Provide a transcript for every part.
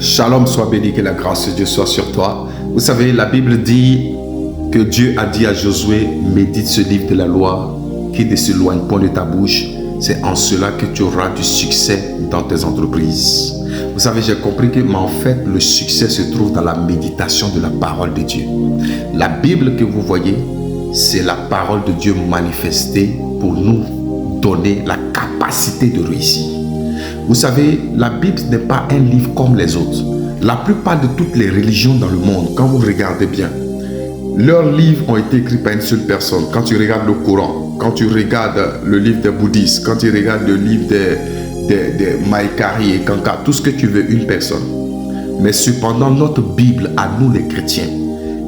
Shalom, sois béni, que la grâce de Dieu soit sur toi. Vous savez, la Bible dit que Dieu a dit à Josué, médite ce livre de la loi, qui ne s'éloigne point de ta bouche. C'est en cela que tu auras du succès dans tes entreprises. Vous savez, j'ai compris que, mais en fait, le succès se trouve dans la méditation de la parole de Dieu. La Bible que vous voyez, c'est la parole de Dieu manifestée pour nous donner la capacité de réussir. Vous savez, la Bible n'est pas un livre comme les autres. La plupart de toutes les religions dans le monde, quand vous regardez bien, leurs livres ont été écrits par une seule personne. Quand tu regardes le Coran, quand tu regardes le livre des bouddhistes, quand tu regardes le livre des Maïkari et Kanka, tout ce que tu veux, une personne. Mais cependant, notre Bible, à nous les chrétiens,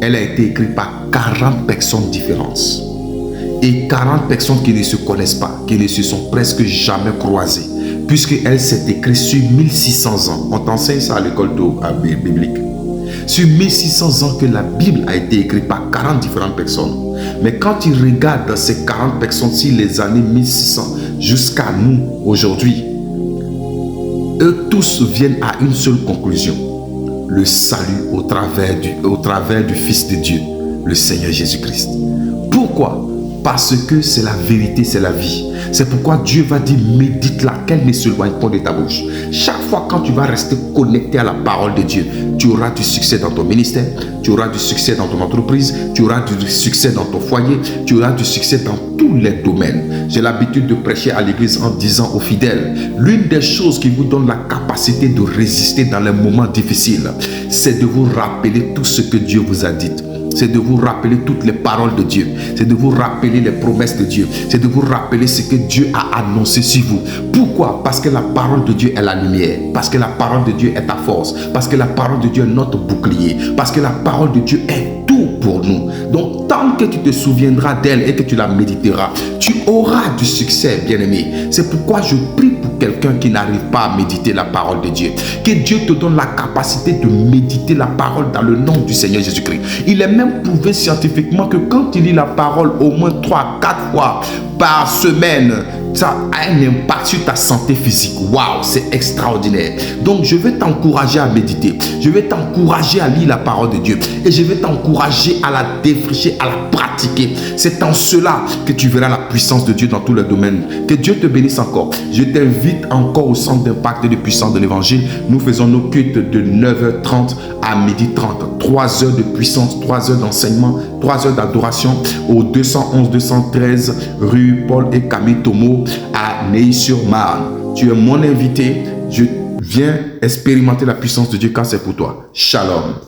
elle a été écrite par 40 personnes différentes. Et 40 personnes qui ne se connaissent pas, qui ne se sont presque jamais croisées. Puisqu'elle s'est écrite sur 1600 ans. On t'enseigne ça à l'école biblique. Sur 1600 ans que la Bible a été écrite par 40 différentes personnes. Mais quand tu regardes dans ces 40 personnes, si les années 1600 jusqu'à nous aujourd'hui, eux tous viennent à une seule conclusion. Le salut au travers du Fils de Dieu, le Seigneur Jésus-Christ. Pourquoi ? Parce que c'est la vérité, c'est la vie. C'est pourquoi Dieu va dire, médite-la, qu'elle ne s'éloigne pas de ta bouche. Chaque fois quand tu vas rester connecté à la parole de Dieu, tu auras du succès dans ton ministère, tu auras du succès dans ton entreprise, tu auras du succès dans ton foyer, tu auras du succès dans tous les domaines. J'ai l'habitude de prêcher à l'église en disant aux fidèles, l'une des choses qui vous donne la capacité de résister dans les moments difficiles, c'est de vous rappeler tout ce que Dieu vous a dit. C'est de vous rappeler toutes les paroles de Dieu. C'est de vous rappeler les promesses de Dieu. C'est de vous rappeler ce que Dieu a annoncé sur vous. Pourquoi? Parce que la parole de Dieu est la lumière. Parce que la parole de Dieu est ta force. Parce que la parole de Dieu est notre bouclier. Parce que la parole de Dieu est tout pour nous. Donc, tant que tu te souviendras d'elle et que tu la méditeras, tu auras du succès, bien-aimé. C'est pourquoi je prie pour quelqu'un qui n'arrive pas à méditer la parole de Dieu. Que Dieu te donne la capacité de méditer la parole dans le nom du Seigneur Jésus-Christ. Il est même prouvé scientifiquement que quand tu lis la parole au moins 3-4 fois par semaine, ça a un impact sur ta santé physique. Waouh, c'est extraordinaire. Donc, je vais t'encourager à méditer. Je vais t'encourager à lire la parole de Dieu. Et je vais t'encourager à la défricher, à la pratiquer. C'est en cela que tu verras la puissance de Dieu dans tous les domaines. Que Dieu te bénisse encore. Je t'invite encore au centre d'impact et de puissance de l'évangile. Nous faisons nos cultes de 9h30 à 12h30. 3 heures de puissance, 3 heures d'enseignement, 3 heures d'adoration au 211-213 rue Paul et Camille Tomo à Neuilly-sur-Marne. Tu es mon invité. Je viens expérimenter la puissance de Dieu quand c'est pour toi. Shalom.